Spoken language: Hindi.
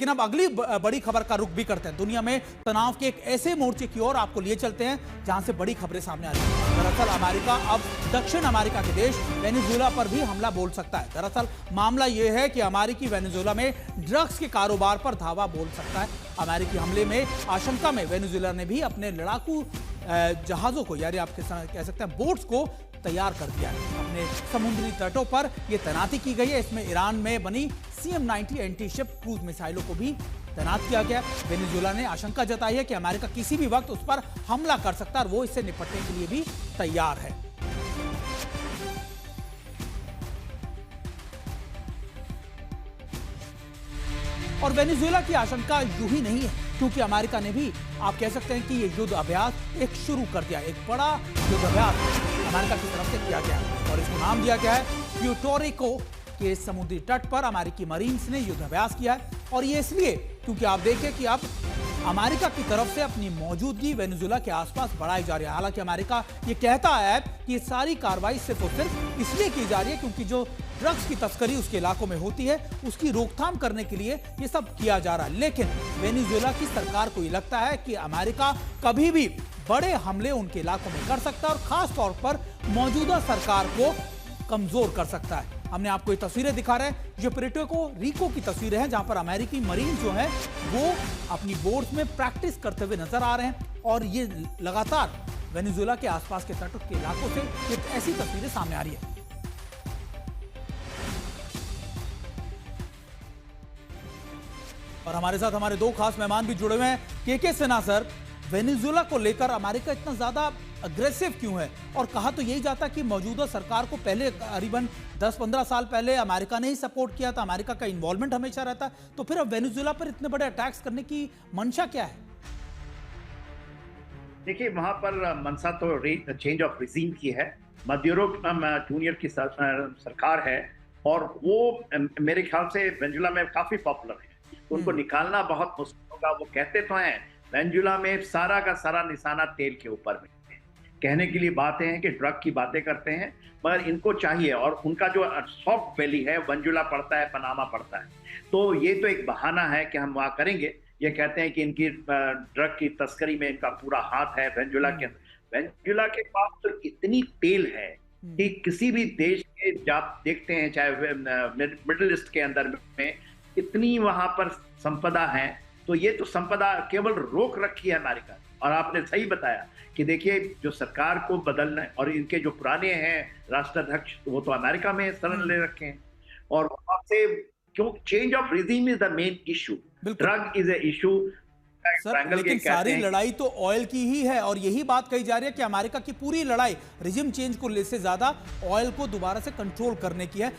लेकिन अब अगली बड़ी खबर का रुख भी करते हैं। दुनिया में तनाव के एक ऐसे मोर्चे की ओर आपको लिए चलते हैं जहां से बड़ी खबरें सामने आ रही हैं। दरअसल अमेरिका अब दक्षिण अमेरिका के देश वेनेजुएला पर भी हमला बोल सकता है। दरअसल मामला यह है कि अमेरिकी वेनेजुएला में ड्रग्स के कारोबार पर धावा बोल सकता है। अमेरिकी हमले में आशंका में वेनेजुएला ने भी अपने लड़ाकू जहाजों को, यानी आप कह सकते हैं बोट्स को तैयार कर दिया है। अपने समुद्री तटों पर यह तैनाती की गई है। इसमें ईरान में बनी CM-90 एंटी शिप क्रूज मिसाइलों को भी तैनात किया गया। वेनेजुएला ने आशंका जताई है कि अमेरिका किसी भी वक्त उस पर हमला कर सकता है और वो इससे निपटने के लिए भी तैयार है। और वेनेजुएला की आशंका यूं ही नहीं है, क्योंकि अमेरिका ने भी, आप कह सकते हैं कि ये युद्ध अभ्यास एक शुरू कर दिया। एक बड़ा युद्ध अभ्यास अमेरिका की तरफ से किया गया और इसको नाम दिया गया है प्यूर्टो रिको के समुद्री तट पर अमेरिकी मरीन्स ने युद्ध अभ्यास किया है। और ये इसलिए क्योंकि आप देखें कि अब अमेरिका की तरफ से अपनी मौजूदगी वेनेजुएला के आसपास बढ़ाई जा रही है। हालांकि अमेरिका ये कहता है कि ये सारी कार्रवाई सिर्फ और सिर्फ इसलिए की जा रही है क्योंकि जो ड्रग्स की तस्करी उसके इलाकों में होती है उसकी रोकथाम करने के लिए ये सब किया जा रहा है। लेकिन वेनेजुएला की सरकार को ये लगता है कि अमेरिका कभी भी बड़े हमले उनके इलाकों में कर सकता है और खास तौर पर मौजूदा सरकार को कमजोर कर सकता है। हमने आपको ये तस्वीरें दिखा रहे हैं, जो प्यूर्टो रिको की तस्वीरें हैं, जहां पर अमेरिकी मरीन जो है वो अपनी बोट्स में प्रैक्टिस करते हुए नजर आ रहे हैं। और ये लगातार वेनेजुएला के आसपास के तटों के इलाकों से ये ऐसी तस्वीरें सामने आ रही है। और हमारे साथ हमारे दो खास मेहमान भी जुड़े हुए हैं। के सिन्हा सर, वेनेजुएला को लेकर अमेरिका इतना ज्यादा अग्रेसिव क्यों है? और कहा तो यही जाता कि मौजूदा सरकार को पहले करीबन 10-15 साल पहले अमेरिका ने ही सपोर्ट किया था, अमेरिका का इन्वॉल्वमेंट हमेशा रहता है, तो फिर अब वेनेजुएला पर इतने बड़े अटैक्स करने की मंशा क्या है? देखिए, वहां पर मनसा तो चेंज ऑफ रिजीम की है। मदुरो जूनियर की सरकार है और वो मेरे ख्याल से वेनेजुएला में काफी पॉपुलर है। तो उनको निकालना बहुत मुश्किल होगा। वो कहते तो हैं वेनेजुएला में सारा का सारा निशाना तेल के ऊपर में। कहने के लिए बातें हैं कि ड्रग की बातें करते हैं, मगर इनको चाहिए। और उनका जो सॉफ्ट वैली है, वेनेजुएला पड़ता है, पनामा पड़ता है, तो ये तो एक बहाना है कि हम वहां करेंगे। ये कहते हैं कि इनकी ड्रग की तस्करी में इनका पूरा हाथ है वेनेजुएला के अंदर। वेनेजुएला के पास तो इतनी तेल है कि किसी भी देश के आप देखते हैं, चाहे मिडिल ईस्ट के अंदर में, इतनी वहां पर संपदा है। तो ये तो संपदा केवल रोक रखी है अमेरिका। और आपने सही बताया कि देखिए, जो सरकार को बदलना और इनके जो पुराने हैं राष्ट्राध्यक्ष, वो तो अमेरिका में शरण ले रखे हैं। और वहां से क्यों change of regime is the main issue, drug is a issue. Sir, लेकिन सारी लड़ाई तो ऑयल की ही है और यही बात कही जा रही है कि अमेरिका की पूरी लड़ाई रिजिम चेंज को से ज्यादा ऑयल को दोबारा से कंट्रोल करने की है।